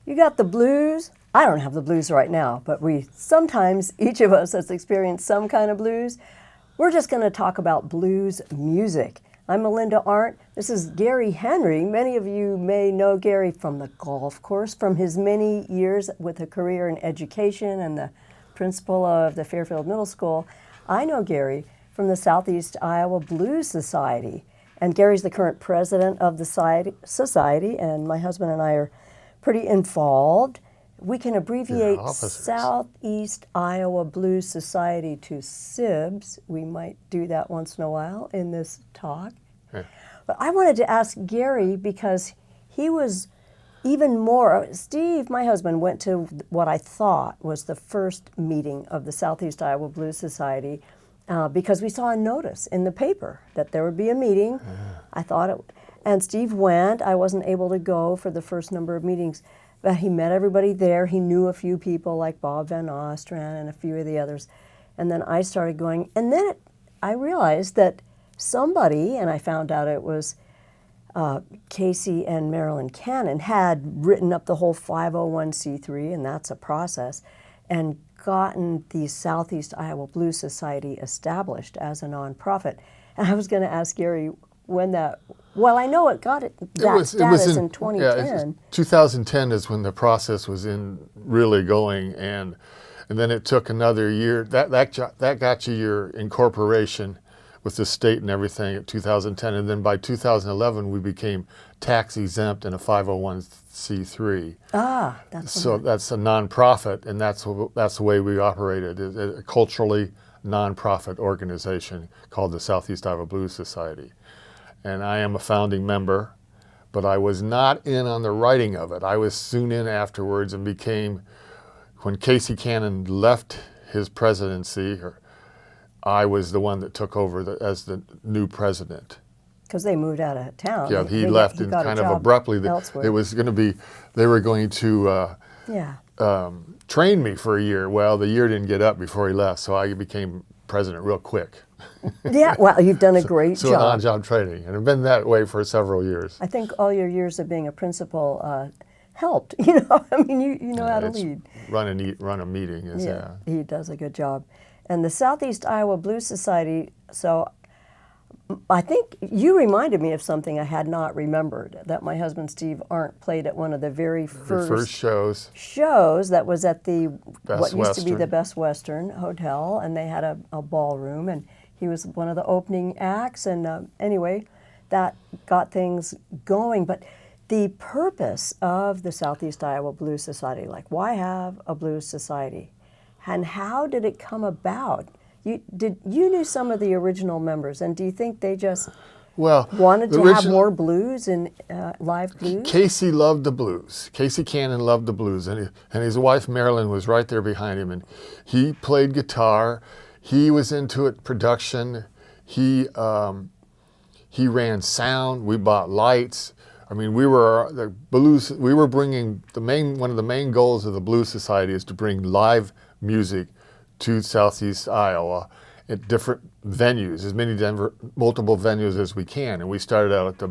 You got the blues. I don't have the blues right now, but sometimes each of us has experienced some kind of blues. We're just going to talk about blues music. I'm Melinda Arndt. This is Gary Henry. Many of you may know Gary from the golf course, from his many years with a career in education and the principal of the Fairfield Middle School. I know Gary from the Southeast Iowa Blues Society. And Gary's the current president of the society, and my husband and I are pretty involved. We can abbreviate Southeast Iowa Blues Society to SIBS. We might do that once in a while in this talk. Okay. But I wanted to ask Gary because he was even more, Steve, my husband, went to what I thought was the first meeting of the Southeast Iowa Blues Society because we saw a notice in the paper that there would be a meeting. I thought it, and Steve went. I wasn't able to go for the first number of meetings, but he met everybody there. He knew a few people like Bob Van Ostran and a few of the others. And then I started going, and then I realized that somebody, and I found out it was Casey and Marilyn Cannon, had written up the whole 501c3, and that's a process, and gotten the Southeast Iowa Blues Society established as a nonprofit. And I was going to ask Gary when that, well, I know it got that status in 2010. Yeah, 2010 is when the process was really going, and then it took another year. That got you your incorporation with the state and everything at 2010, and then by 2011 we became tax exempt and a 501c3. That's a nonprofit, and that's the way we operated. It's a culturally nonprofit organization called the Southeast Iowa Blues Society. And I am a founding member, but I was not in on the writing of it. I was soon in afterwards and became, when Casey Cannon left his presidency, I was the one that took over as the new president. Because they moved out of town. Yeah, he left and kind of abruptly. It was going to be, they were going to train me for a year. Well, the year didn't get up before he left, so I became president real quick. Yeah, well, you've done a great job. So on-job training, and I've been that way for several years. I think all your years of being a principal helped. You know, I mean, you know how to lead. Run a meeting is he does a good job. And the Southeast Iowa Blues Society, so I think you reminded me of something I had not remembered, that my husband Steve Arndt played at one of the very first shows that was at the used to be the Best Western Hotel, and they had a ballroom, and he was one of the opening acts, and anyway, that got things going. But the purpose of the Southeast Iowa Blues Society, like why have a blues society? And how did it come about? You knew some of the original members, and do you think they just wanted to have more blues and live blues? Casey loved the blues. Casey Cannon loved the blues, and his wife Marilyn was right there behind him, and he played guitar. He was into it, production. He ran sound. We bought lights. I mean, we were bringing one of the main goals of the Blues Society is to bring live music to Southeast Iowa at different venues, as many multiple venues as we can. And we started out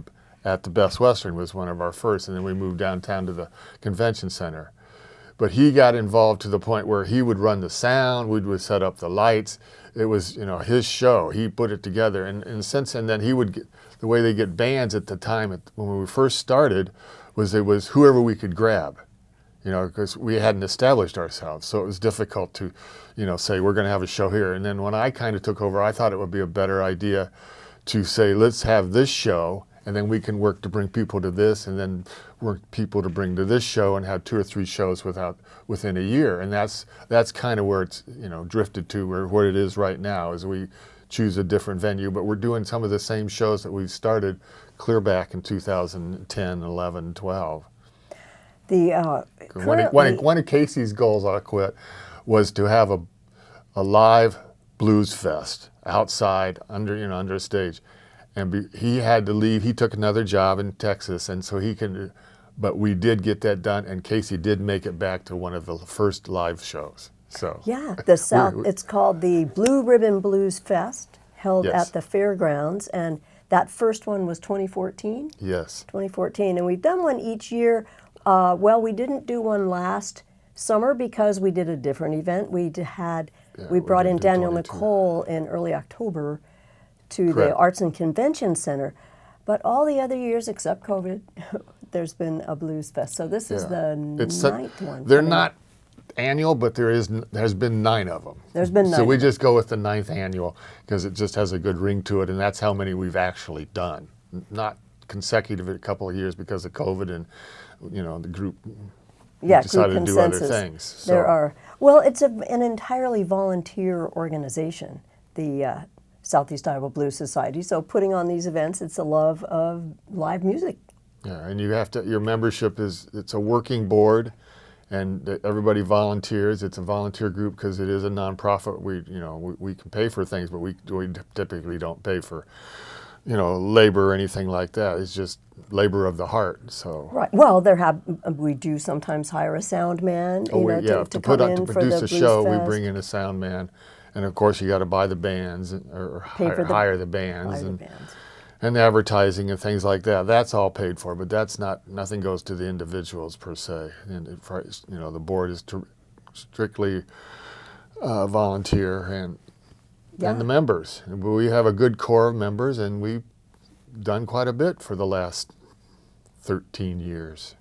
at the Best Western was one of our first, and then we moved downtown to the convention center. But he got involved to the point where he would run the sound, we would set up the lights. It was, his show. He put it together, and then he would get, the way they get bands at the time when we first started was it was whoever we could grab. Because we hadn't established ourselves. So it was difficult to, say, we're going to have a show here. And then when I kind of took over, I thought it would be a better idea to say, let's have this show, and then we can work to bring people to this, and then work people to bring to this show, and have 2 or 3 shows within a year. And that's kind of where it's, drifted to where it is right now, as we choose a different venue. But we're doing some of the same shows that we've started clear back in 2010, 11, 12. One of Casey's goals, I'll quit, was to have a live blues fest outside under a stage, and he had to leave. He took another job in Texas, and so but we did get that done, and Casey did make it back to one of the first live shows. So yeah, it's called the Blue Ribbon Blues Fest, held at the fairgrounds, and that first one was 2014. Yes, 2014, and we've done one each year. Well, we didn't do one last summer because we did a different event. We brought in didn't do Daniel 22. Nicole in early October to the Correct. Arts and Convention Center. But all the other years except COVID, there's been a blues fest. So this is the ninth one. They're coming not up. annual, but there's been 9 of them. There's been 9 So we of them. just go with the 9th annual because it just has a good ring to it, and that's how many we've actually done. Not consecutive a couple of years because of COVID and the group decided group to do other consensus. things. There So, are. Well, it's an entirely volunteer organization, the Southeast Iowa Blues Society. So putting on these events, it's a love of live music. yeah, and your membership it's a working board, and everybody volunteers. It's a volunteer group because it is a nonprofit. We can pay for things, but we typically don't pay for labor or anything like that. It's just labor of the heart. So Right. Well, we do sometimes hire a sound man, to come in to for produce the a Blues show, Fest. we bring in a sound man, and of course you got to buy the bands or Pay for hire the bands hire the and bands. and advertising and things like that. That's all paid for, but nothing goes to the individuals per se. And the board is strictly volunteer and the members. We have a good core of members, and we've done quite a bit for the last 13 years.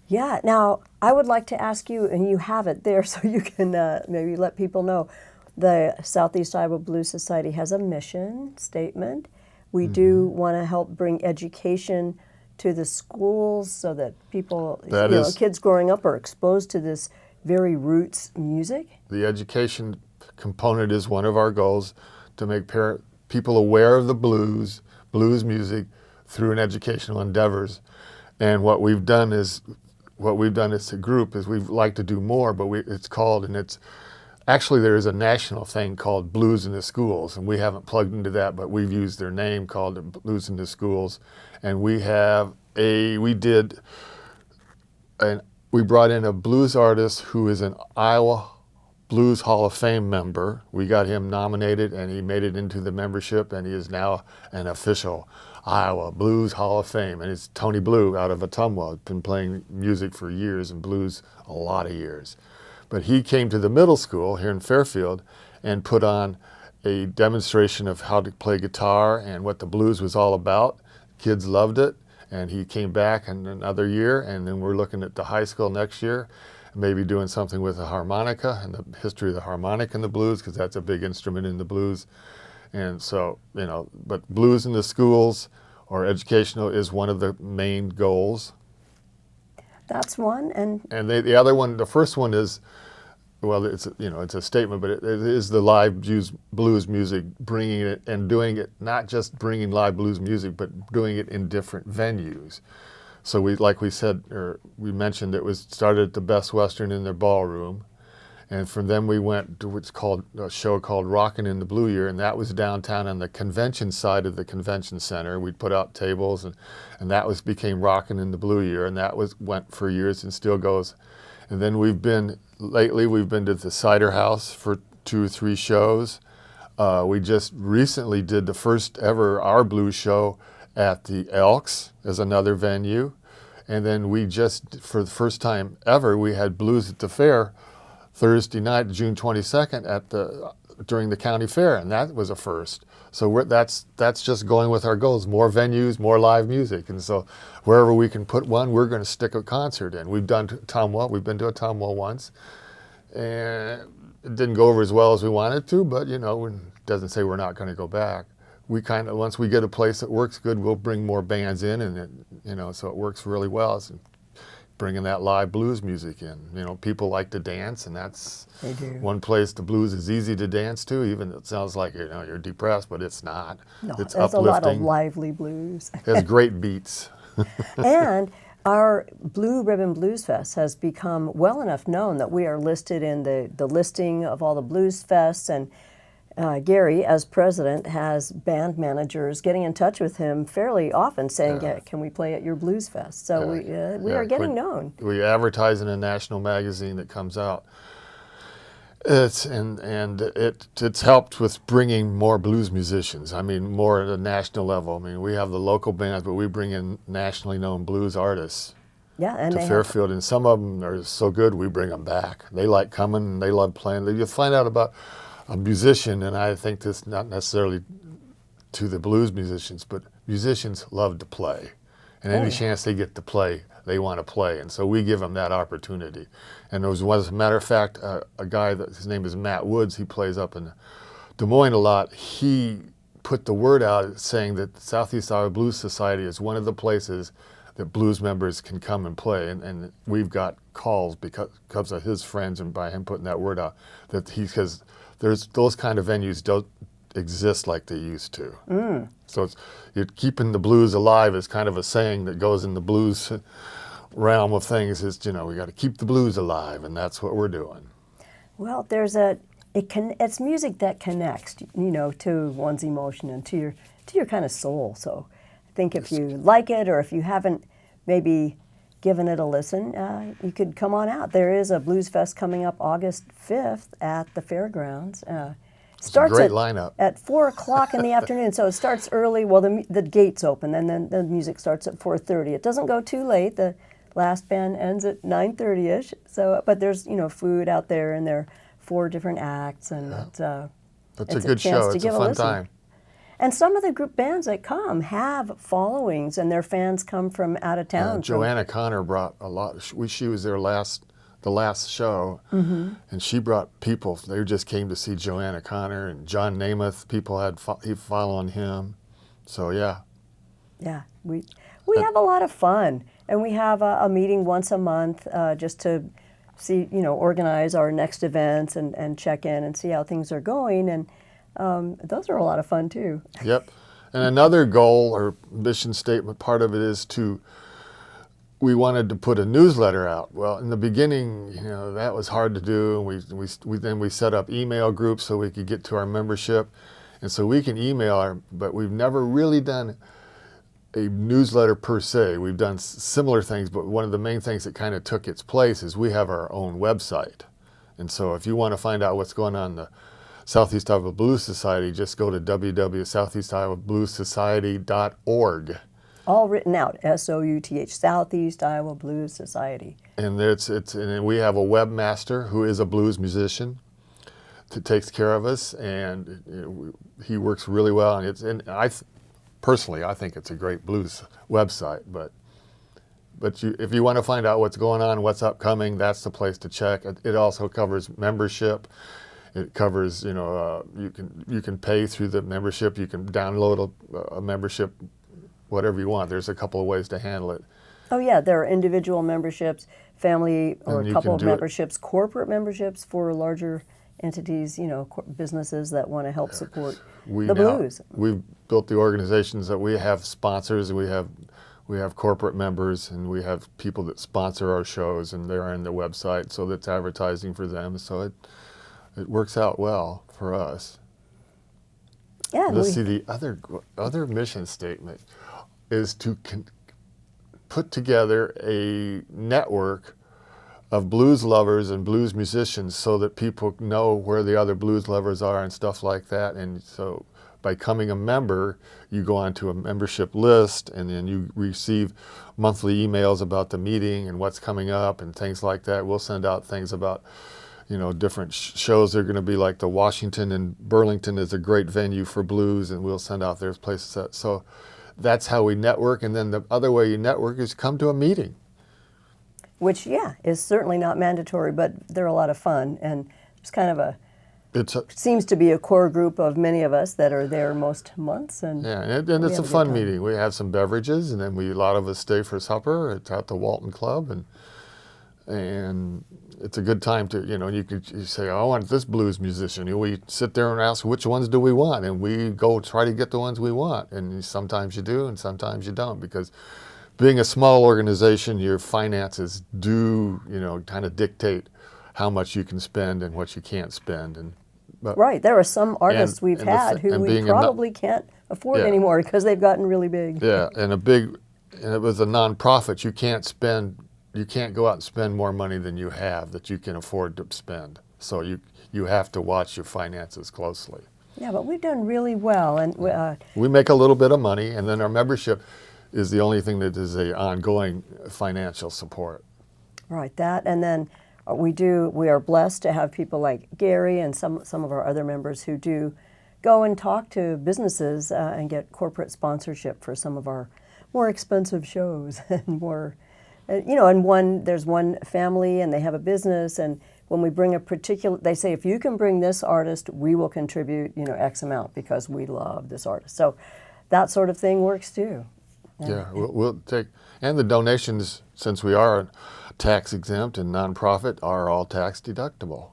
Yeah. Now, I would like to ask you, and you have it there, so you can maybe let people know. The Southeast Iowa Blues Society has a mission statement. We do want to help bring education to the schools so that people, kids growing up are exposed to this very roots music. The education component is one of our goals, to make people aware of the blues music through an educational endeavors. And what we've done as a group is we'd like to do more, but actually there is a national thing called Blues in the Schools, and we haven't plugged into that, but we've used their name called Blues in the Schools. And we brought in a blues artist who is an Iowa Blues Hall of Fame member. We got him nominated, and he made it into the membership, and he is now an official Iowa Blues Hall of Fame. And it's Tony Blue out of Ottumwa. Been playing music for years and blues a lot of years. But he came to the middle school here in Fairfield and put on a demonstration of how to play guitar and what the blues was all about. Kids loved it, and he came back in another year, and then we're looking at the high school next year, maybe doing something with the harmonica and the history of the harmonica in the blues, because that's a big instrument in the blues. And so, but blues in the schools or educational is one of the main goals. That's one. And the other one, the first one is, well, it's a statement, but it is the live blues music, bringing it and doing it, not just bringing live blues music, but doing it in different venues. So we mentioned, it was started at the Best Western in their ballroom, and from them we went to what's called a show called Rockin' in the Blue Year, and that was downtown on the convention side of the convention center. We'd put out tables, and that became Rockin' in the Blue Year, and that went for years and still goes. And then lately we've been to the Cider House for 2 or 3 shows. We just recently did the first ever our blues show at the Elks as another venue. And then for the first time ever, we had Blues at the Fair Thursday night, June 22nd during the county fair, and that was a first. So that's just going with our goals: more venues, more live music. And so wherever we can put one, we're going to stick a concert in. We've done Ottumwa. We've been to Ottumwa once, and it didn't go over as well as we wanted to, but it doesn't say we're not going to go back. We once we get a place that works good, we'll bring more bands in, and so it works really well. It's bringing that live blues music in. People like to dance, and that's one place the blues is easy to dance to. Even it sounds like you're depressed, but it's not. No, it's there's uplifting. a lot of lively blues. It has great beats. And our Blue Ribbon Blues Fest has become well enough known that we are listed in the listing of all the blues fests, and Gary, as president, has band managers getting in touch with him fairly often saying, can we play at your blues fest? So we are getting known. We advertise in a national magazine that comes out. It's helped with bringing more blues musicians. More at a national level. We have the local bands, but we bring in nationally known blues artists. Yeah, and to they have, Fairfield, and some of them are so good we bring them back. They like coming, and they love playing. You find out about a musician, and I think this not necessarily to the blues musicians, but musicians love to play, and any yeah. chance they get to play, they want to play, and so we give them that opportunity. And there was, as a matter of fact, a guy that his name is Matt Woods. He plays up in Des Moines a lot. He put the word out saying that the Southeast Iowa Blues Society is one of the places that blues members can come and play, and we've got calls because of his friends and by him putting that word out that because there's those kind of venues don't exist like they used to. So you're keeping the blues alive is kind of a saying that goes in the blues realm of things. Is we got to keep the blues alive, and that's what we're doing. Well, it's music that connects, to one's emotion and to your kind of soul. So I think if you like it, or if you haven't maybe given it a listen, you could come on out. There is a Blues Fest coming up August 5th at the fairgrounds. Starts It's a great lineup. At 4 o'clock in the afternoon, so it starts early. Well, the gates open, and then the music starts at 4:30. It doesn't go too late. The last band ends at 9:30ish. So, but there's food out there, and there are 4 different acts, and it's a it's good chance show. to It's a give fun listen. time. And some of the group bands that come have followings, and their fans come from out of town. Joanna Connor brought a lot. She was there the last show, and she brought people. They just came to see Joanna Connor and John Namath. People had following him. So yeah. Yeah, we have a lot of fun, and we have a meeting once a month just to see, organize our next events and check in and see how things are going, and those are a lot of fun too. Yep. And another goal or mission statement, part of it is we wanted to put a newsletter out. Well, in the beginning, that was hard to do, and then we set up email groups so we could get to our membership, and so we can email but we've never really done a newsletter per se. We've done similar things, but one of the main things that kind of took its place is we have our own website. And so if you want to find out what's going on in the Southeast Iowa Blues Society, just go to www.southeastiowa.bluessociety.org. All written out, SOUTH, Southeast Iowa Blues Society. And and we have a webmaster who is a blues musician that takes care of us, and he works really well. And personally, I think it's a great blues website. But if you want to find out what's going on, what's upcoming, that's the place to check. It also covers membership. It covers, you can pay through the membership. You can download a membership, whatever you want. There's a couple of ways to handle it. Oh yeah, there are individual memberships, family or And a you couple can of do it. memberships, corporate memberships for larger entities, businesses that want to help support the blues. We've built the organizations that we have sponsors. We have corporate members, and we have people that sponsor our shows, and they're on the website, so that's advertising for them. So it works out well for us. Yeah, Let's see, the other mission statement is to put together a network of blues lovers and blues musicians so that people know where the other blues lovers are and stuff like that. And so by becoming a member, you go onto a membership list, and then you receive monthly emails about the meeting and what's coming up and things like that. We'll send out things about different shows. They're going to be like the Washington and Burlington is a great venue for blues, and we'll send out there's places that. So that's how we network. And then the other way you network is come to a meeting. Which, is certainly not mandatory, but they're a lot of fun. And it's kind of seems to be a core group of many of us that are there most months. And and it's a fun meeting. We have some beverages, and then a lot of us stay for supper. It's at the Walton Club, and it's a good time to, you say, I want this blues musician. We sit there and ask, which ones do we want? And we go try to get the ones we want. And sometimes you do, and sometimes you don't, because being a small organization, your finances do, kind of dictate how much you can spend and what you can't spend. Right, there are some artists we've had who we probably can't afford anymore because they've gotten really big. Yeah, and it was a nonprofit. You can't go out and spend more money than you have that you can afford to spend. So you have to watch your finances closely. Yeah, but we've done really well, and we make a little bit of money, and then our membership is the only thing that is a ongoing financial support. Right, that, and then we are blessed to have people like Gary and some of our other members who do go and talk to businesses and get corporate sponsorship for some of our more expensive shows and more, and there's one family and they have a business, and when we bring a particular, they say, if you can bring this artist, we will contribute, X amount because we love this artist. So that sort of thing works too. Yeah, we'll take, and the donations, since we are tax exempt and nonprofit, are all tax deductible.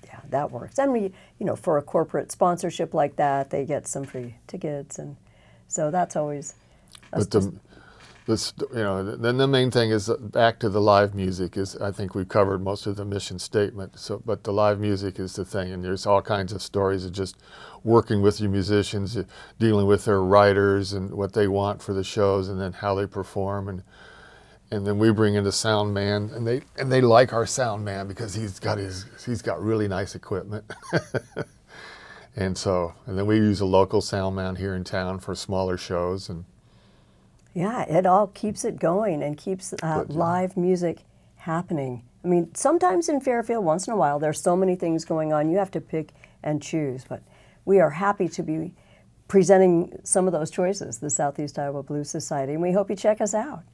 Yeah, that works. And we, for a corporate sponsorship like that, they get some free tickets, and so that's always. But then the main thing is back to the live music. Is I think we've covered most of the mission statement. So, but the live music is the thing, and there's all kinds of stories of just working with your musicians, dealing with their writers and what they want for the shows, and then how they perform, and then we bring in the sound man, and they like our sound man because he's got really nice equipment. And then we use a local sound man here in town for smaller shows. And yeah, it all keeps it going and keeps live music happening. I mean, sometimes in Fairfield, once in a while, there's so many things going on, you have to pick and choose. But we are happy to be presenting some of those choices, the Southeast Iowa Blues Society, and we hope you check us out.